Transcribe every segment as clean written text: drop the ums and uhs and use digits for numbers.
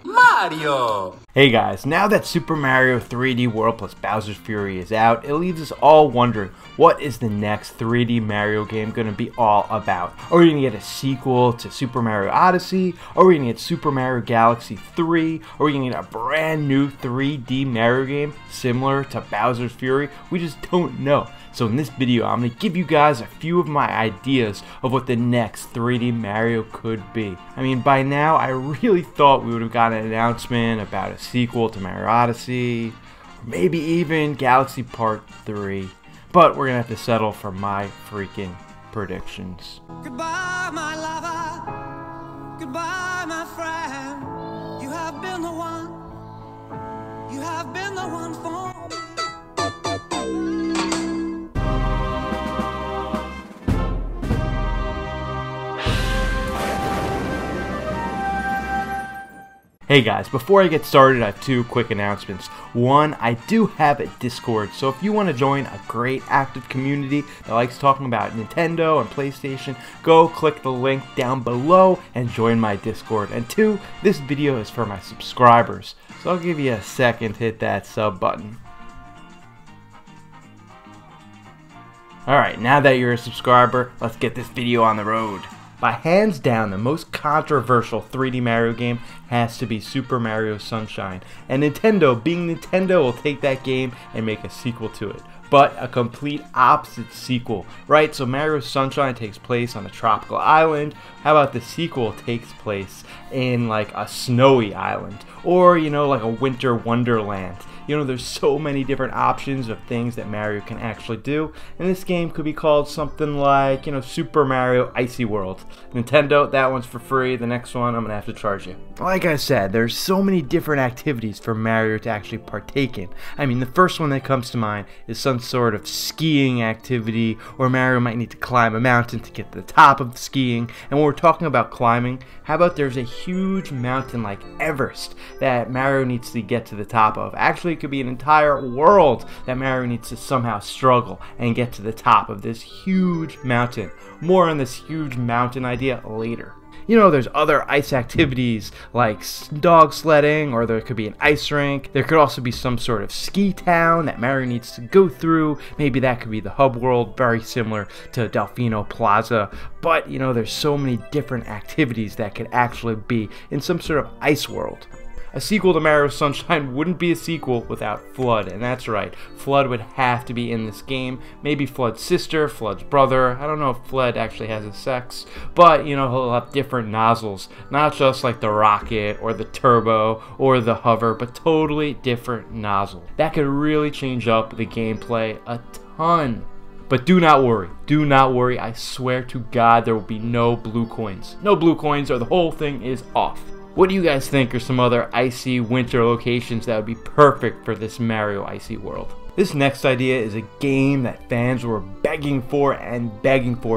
Mario! Hey guys, now that Super Mario 3D World plus Bowser's Fury is out, it leaves us all wondering, what is the next 3D Mario game going to be all about? Are we going to get a sequel to Super Mario Odyssey? Are we going to get Super Mario Galaxy 3? Are we going to get a brand new 3D Mario game similar to Bowser's Fury? We just don't know. So in this video, I'm going to give you guys a few of my ideas of what the next 3D Mario could be. I mean, by now, I really thought we would have gotten an announcement about a sequel to Mario Odyssey, or maybe even Galaxy Part 3. But we're going to have to settle for my freaking predictions. Goodbye, my lover. Goodbye, my friend. You have been the one. You have been the one for me. Hey guys, before I get started, I have two quick announcements. One, I do have a Discord, so if you want to join a great active community that likes talking about Nintendo and PlayStation, go click the link down below and join my Discord. And two, this video is for my subscribers, so I'll give you a second to hit that sub button. Alright, now that you're a subscriber, let's get this video on the road. By hands down, the most controversial 3D Mario game has to be Super Mario Sunshine, and Nintendo, being Nintendo, will take that game and make a sequel to it. But a complete opposite sequel, right? So Mario Sunshine takes place on a tropical island. How about the sequel takes place in like a snowy island? Or, you know, like a winter wonderland. You know, there's so many different options of things that Mario can actually do. And this game could be called something like, you know, Super Mario Icy World. Nintendo, that one's for free. The next one, I'm going to have to charge you. Like I said, there's so many different activities for Mario to actually partake in. I mean, the first one that comes to mind is some sort of skiing activity, or Mario might need to climb a mountain to get to the top of the skiing. And when we're talking about climbing, how about there's a huge mountain like Everest that Mario needs to get to the top of? Actually, it could be an entire world that Mario needs to somehow struggle and get to the top of this huge mountain. More on this huge mountain idea later. You know, there's other ice activities like dog sledding, or there could be an ice rink. There could also be some sort of ski town that Mario needs to go through. Maybe that could be the hub world, very similar to Delfino Plaza. But, you know, there's so many different activities that could actually be in some sort of ice world. A sequel to Mario Sunshine wouldn't be a sequel without Flood, and that's right, Flood would have to be in this game. Maybe Flood's sister, Flood's brother. I don't know if Flood actually has a sex, but, you know, he'll have different nozzles. Not just like the rocket, or the turbo, or the hover, but totally different nozzles. That could really change up the gameplay a ton. But do not worry, I swear to God there will be no blue coins. No blue coins, or the whole thing is off. What do you guys think are some other icy winter locations that would be perfect for this Mario Icy World? This next idea is a game that fans were begging for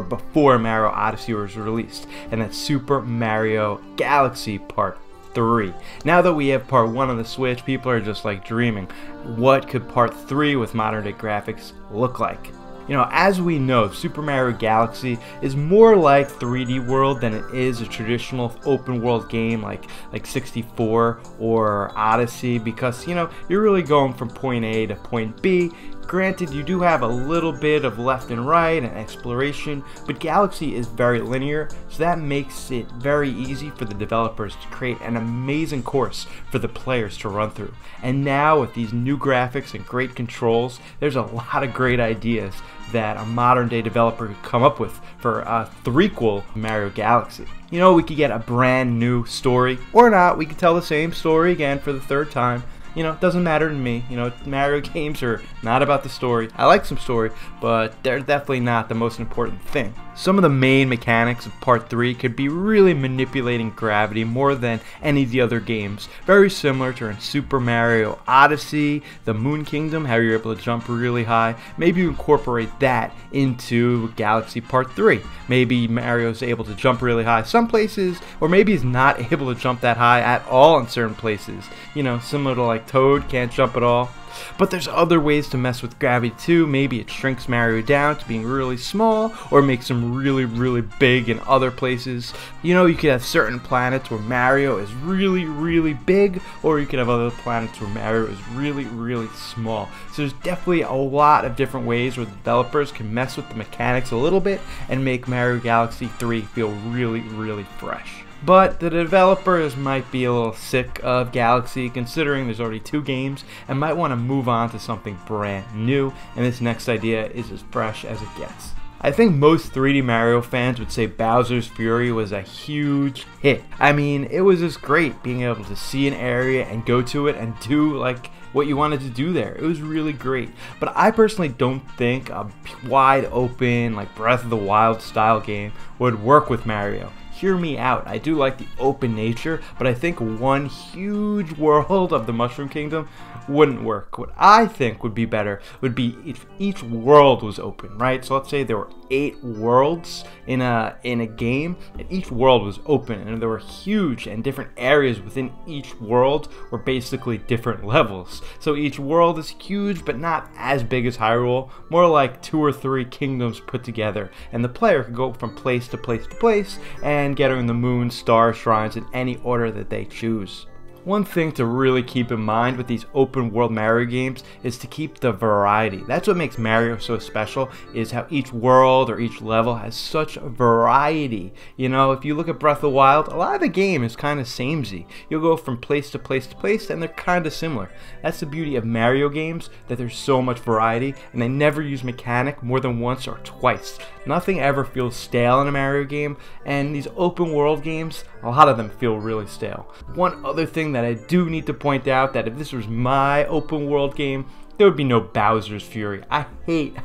before Mario Odyssey was released, and that's Super Mario Galaxy Part 3. Now that we have Part 1 on the Switch, people are just like dreaming. What could Part 3 with modern day graphics look like? You know, as we know, Super Mario Galaxy is more like 3D World than it is a traditional open world game like 64 or Odyssey, because, you know, you're really going from point A to point B. Granted, you do have a little bit of left and right and exploration, but Galaxy is very linear, so that makes it very easy for the developers to create an amazing course for the players to run through. And now with these new graphics and great controls, there's a lot of great ideas that a modern day developer could come up with for a threequel Mario Galaxy. You know, we could get a brand new story, or not, we could tell the same story again for the third time. You know, it doesn't matter to me. You know, Mario games are not about the story. I like some story, but they're definitely not the most important thing. Some of the main mechanics of Part 3 could be really manipulating gravity more than any of the other games. Very similar to in Super Mario Odyssey, the Moon Kingdom, how you're able to jump really high. Maybe you incorporate that into Galaxy Part 3. Maybe Mario's able to jump really high some places, or maybe he's not able to jump that high at all in certain places. You know, similar to like Toad, can't jump at all. But there's other ways to mess with gravity too. Maybe it shrinks Mario down to being really small, or makes him really big in other places. You know, you could have certain planets where Mario is really big, or you could have other planets where Mario is really small. So there's definitely a lot of different ways where the developers can mess with the mechanics a little bit and make Mario Galaxy 3 feel really fresh. But the developers might be a little sick of Galaxy, considering there's already 2 games, and might want to move on to something brand new, and this next idea is as fresh as it gets. I think most 3D Mario fans would say Bowser's Fury was a huge hit. I mean, it was just great being able to see an area and go to it and do like what you wanted to do there. It was really great. But I personally don't think a wide open, like Breath of the Wild style game would work with Mario. Hear me out. I do like the open nature, but I think one huge world of the Mushroom Kingdom wouldn't work. What I think would be better would be if each world was open, right? So let's say there were 8 worlds in a game, and each world was open, and there were huge and different areas within each world were basically different levels. So each world is huge, but not as big as Hyrule, more like 2 or 3 kingdoms put together, and the player could go from place to place to place and getting the moon, star, shrines in any order that they choose. One thing to really keep in mind with these open world Mario games is to keep the variety. That's what makes Mario so special, is how each world or each level has such a variety. You know, if you look at Breath of the Wild, a lot of the game is kind of samey. You'll go from place to place to place and they're kind of similar. That's the beauty of Mario games, that there's so much variety, and they never use mechanic more than once or twice. Nothing ever feels stale in a Mario game, and these open world games, a lot of them feel really stale. One other thing that I do need to point out, that if this was my open world game, there would be no Bowser's Fury. I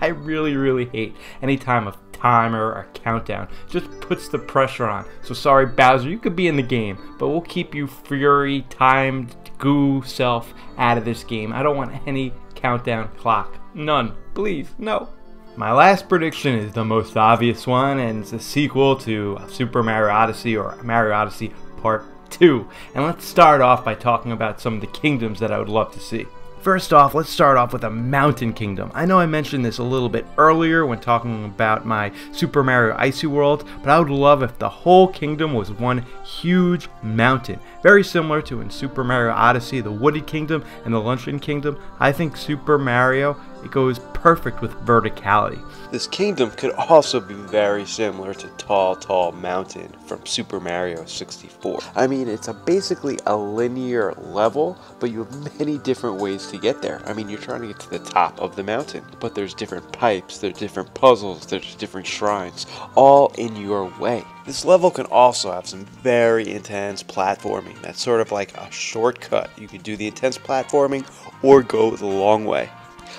really hate any time a timer or countdown just puts the pressure on. So sorry Bowser, you could be in the game, but we'll keep you Fury timed goo self out of this game. I don't want any countdown clock. None. Please, no. My last prediction is the most obvious one, and it's a sequel to Super Mario Odyssey, or Mario Odyssey Part 2. And let's start off by talking about some of the kingdoms that I would love to see. First off, let's start off with a mountain kingdom. I know I mentioned this a little bit earlier when talking about my Super Mario Icy World, but I would love if the whole kingdom was one huge mountain. Very similar to in Super Mario Odyssey, the Wooded Kingdom and the Luncheon Kingdom. I think Super Mario, it goes perfect with verticality. This kingdom could also be very similar to Tall Mountain from Super Mario 64. I mean, it's basically a linear level, but you have many different ways to get there. I mean, you're trying to get to the top of the mountain, but there's different pipes, there's different puzzles, there's different shrines, all in your way. This level can also have some very intense platforming. That's sort of like a shortcut. You could do the intense platforming or go the long way.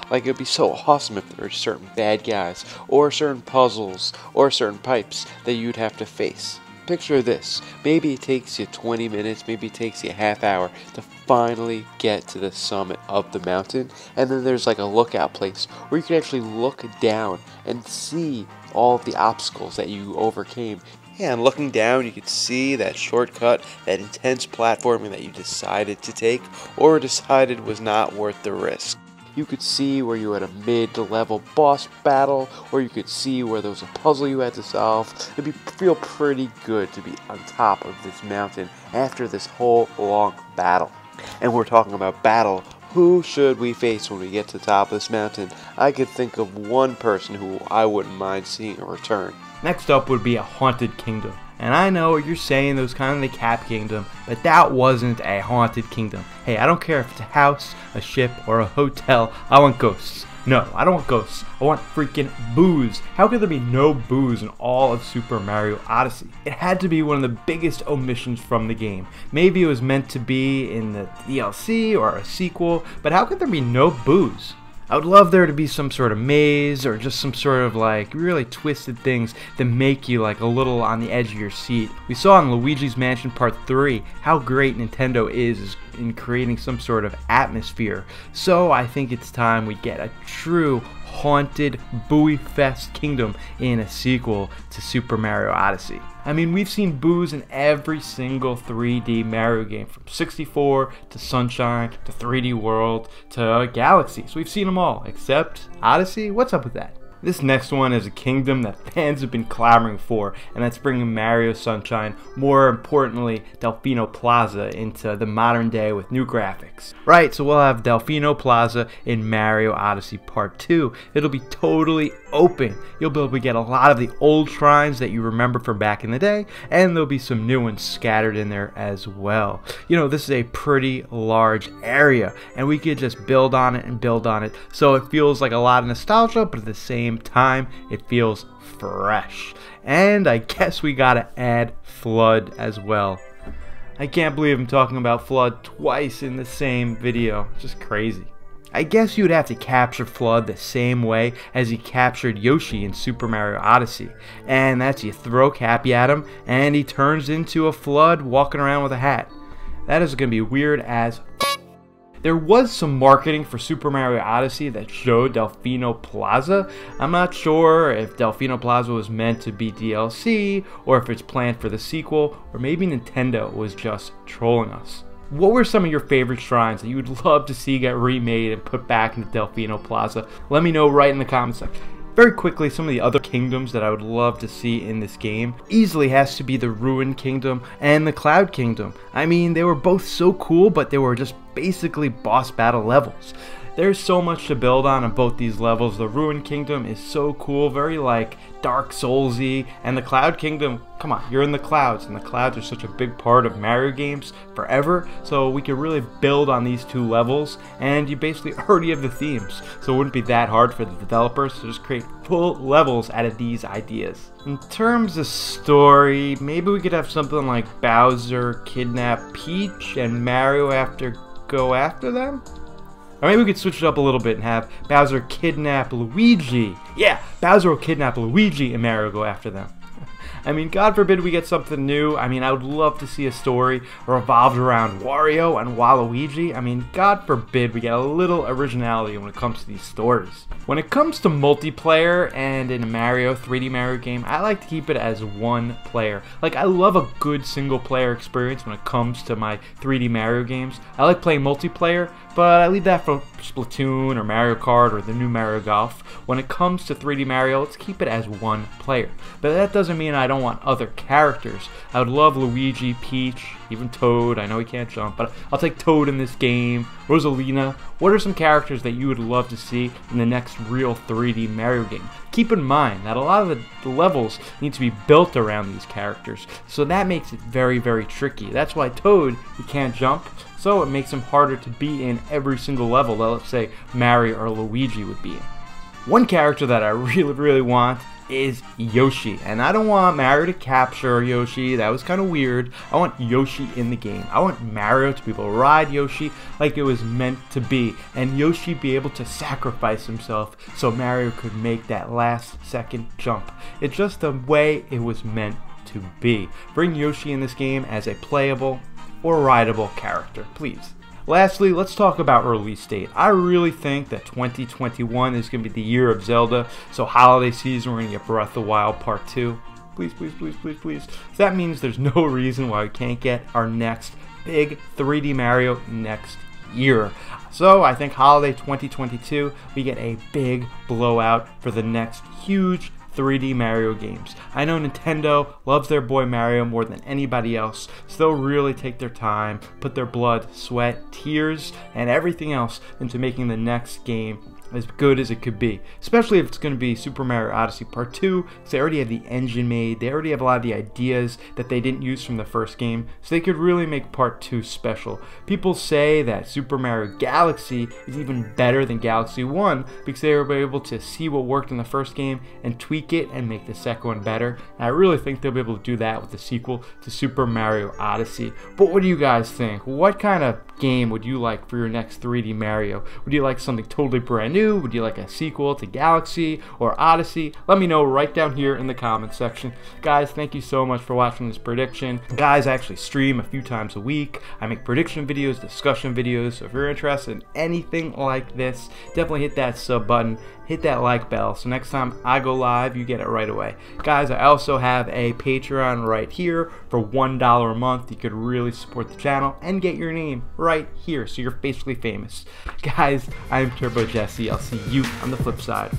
Like, it'd be so awesome if there were certain bad guys, or certain puzzles, or certain pipes that you'd have to face. Picture this. Maybe it takes you 20 minutes, maybe it takes you a half hour to finally get to the summit of the mountain, and then there's like a lookout place where you can actually look down and see all of the obstacles that you overcame. Yeah, and looking down, you could see that shortcut, that intense platforming that you decided to take, or decided was not worth the risk. You could see where you had a mid-level boss battle, or you could see where there was a puzzle you had to solve. It'd feel pretty good to be on top of this mountain after this whole long battle. And we're talking about battle. Who should we face when we get to the top of this mountain? I could think of one person who I wouldn't mind seeing a return. Next up would be a haunted kingdom. And I know you're saying those kind of the Cap Kingdom, but that wasn't a haunted kingdom. Hey, I don't care if it's a house, a ship, or a hotel. I want ghosts. No, I don't want ghosts. I want freaking booze. How could there be no booze in all of Super Mario Odyssey? It had to be one of the biggest omissions from the game. Maybe it was meant to be in the DLC or a sequel, but how could there be no booze? I would love there to be some sort of maze or just some sort of like really twisted things that make you like a little on the edge of your seat. We saw in Luigi's Mansion Part 3 how great Nintendo is in creating some sort of atmosphere. So I think it's time we get a true haunted Booey Fest kingdom in a sequel to Super Mario Odyssey. I mean, we've seen boos in every single 3D Mario game, from 64 to Sunshine to 3D World to Galaxy. So we've seen them all, except Odyssey. What's up with that? This next one is a kingdom that fans have been clamoring for, and that's bringing Mario Sunshine, more importantly Delfino Plaza, into the modern day with new graphics. Right, so we'll have Delfino Plaza in Mario Odyssey Part 2. It'll be totally open. You'll be able to get a lot of the old shrines that you remember from back in the day, and there'll be some new ones scattered in there as well. You know, this is a pretty large area, and we could just build on it and build on it, so it feels like a lot of nostalgia, but at the same time it feels fresh. And I guess we gotta add Flood as well. I can't believe I'm talking about Flood twice in the same video. It's just crazy. I guess you'd have to capture Flood the same way as you captured Yoshi in Super Mario Odyssey, and that's you throw Cappy at him and he turns into a Flood walking around with a hat. That is going to be weird as f. There was some marketing for Super Mario Odyssey that showed Delfino Plaza. I'm not sure if Delfino Plaza was meant to be DLC or if it's planned for the sequel, or maybe Nintendo was just trolling us. What were some of your favorite shrines that you would love to see get remade and put back into Delfino Plaza? Let me know right in the comments section. Very quickly, some of the other kingdoms that I would love to see in this game easily has to be the Ruin Kingdom and the Cloud Kingdom. I mean, they were both so cool, but they were just basically boss battle levels. There's so much to build on both these levels. The Ruin Kingdom is so cool, very like Dark Souls-y, and the Cloud Kingdom, come on, you're in the clouds, and the clouds are such a big part of Mario games forever, so we could really build on these two levels, and you basically already have the themes, so it wouldn't be that hard for the developers to just create full levels out of these ideas. In terms of story, maybe we could have something like Bowser kidnap Peach and Mario go after them? Or maybe we could switch it up a little bit and have Bowser kidnap Luigi. Yeah, Bowser will kidnap Luigi and Mario go after them. I mean, God forbid we get something new. I mean, I would love to see a story revolved around Wario and Waluigi. I mean, God forbid we get a little originality when it comes to these stories. When it comes to multiplayer and in a Mario, 3D Mario game, I like to keep it as one player. Like, I love a good single player experience when it comes to my 3D Mario games. I like playing multiplayer, but I leave that for Splatoon or Mario Kart or the new Mario Golf. When it comes to 3D Mario, let's keep it as one player. But that doesn't mean I don't want other characters. I would love Luigi, Peach, even Toad. I know he can't jump, but I'll take Toad in this game. Rosalina. What are some characters that you would love to see in the next real 3D Mario game? Keep in mind that a lot of the levels need to be built around these characters, so that makes it very, very tricky. That's why Toad, he can't jump, so it makes him harder to be in every single level that, let's say, Mario or Luigi would be in. One character that I really, really want is Yoshi, and I don't want Mario to capture Yoshi. That was kind of weird. I want Yoshi in the game. I want Mario to be able to ride Yoshi like it was meant to be, and Yoshi be able to sacrifice himself so Mario could make that last second jump. It's just the way it was meant to be. Bring Yoshi in this game as a playable or rideable character, please. Lastly, let's talk about release date. I really think that 2021 is going to be the year of Zelda, so holiday season we're going to get Breath of the Wild Part 2. Please, please, please, please, please. So that means there's no reason why we can't get our next big 3D Mario next year. So I think holiday 2022, we get a big blowout for the next huge 3D Mario games. I know Nintendo loves their boy Mario more than anybody else, so they'll really take their time, put their blood, sweat, tears, and everything else into making the next game as good as it could be, especially if it's going to be Super Mario Odyssey Part 2, because they already have the engine made, they already have a lot of the ideas that they didn't use from the first game, so they could really make Part 2 special. People say that Super Mario Galaxy is even better than Galaxy 1, because they were able to see what worked in the first game and tweak it and make the second one better, and I really think they'll be able to do that with the sequel to Super Mario Odyssey. But what do you guys think? What kind of game would you like for your next 3D Mario? Would you like something totally brand new? Would you like a sequel to Galaxy or Odyssey? Let me know right down here in the comments section. Guys, thank you so much for watching this prediction. Guys, I actually stream a few times a week. I make prediction videos, discussion videos, so if you're interested in anything like this, definitely hit that sub button, hit that like bell, so next time I go live, you get it right away. Guys, I also have a Patreon right here for $1 a month. You could really support the channel and get your name right here, so you're basically famous. Guys, I'm Turbo Jesse. I'll see you on the flip side.